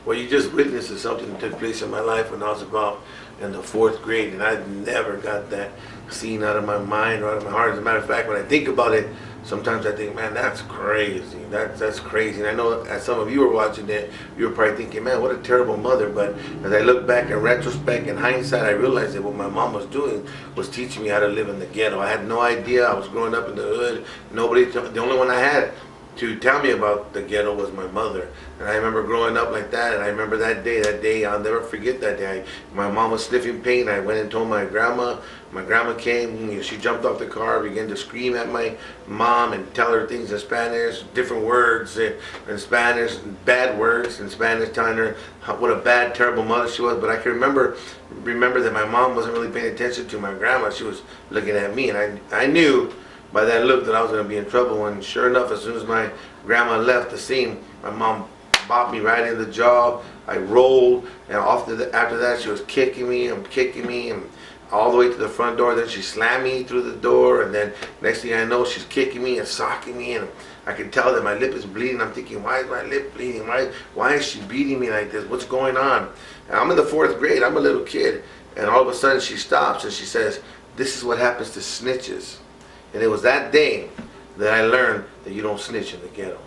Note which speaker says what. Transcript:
Speaker 1: Well, you just witnessed something that took place in my life when I was about in the fourth grade, and I never got that scene out of my mind or out of my heart. As a matter of fact, when I think about it, sometimes I think, man, that's crazy. That's crazy. And I know as some of you were watching it, you were probably thinking, man, what a terrible mother. But as I look back in retrospect, in hindsight, I realized that what my mom was doing was teaching me how to live in the ghetto. I had no idea. I was growing up in the hood. The only one I had to tell me about the ghetto was my mother. And I remember growing up like that, and I remember that day, I'll never forget that day. My mom was sniffing pain. I went and told my grandma. My grandma came, she jumped off the car, began to scream at my mom and tell her things in Spanish, different words in Spanish, bad words in Spanish, telling her what a bad, terrible mother she was. But I can remember that my mom wasn't really paying attention to my grandma. She was looking at me, and I knew by that look that I was going to be in trouble. And sure enough, as soon as my grandma left the scene, my mom bopped me right in the jaw. I rolled, and after that she was kicking me and all the way to the front door. Then she slammed me through the door, and then next thing I know, she's kicking me and socking me, and I can tell that my lip is bleeding. I'm thinking, why is my lip bleeding? Why is she beating me like this? What's going on? And I'm in the fourth grade. I'm a little kid, and all of a sudden she stops and she says, "This is what happens to snitches." And it was that day that I learned that you don't snitch in the ghetto.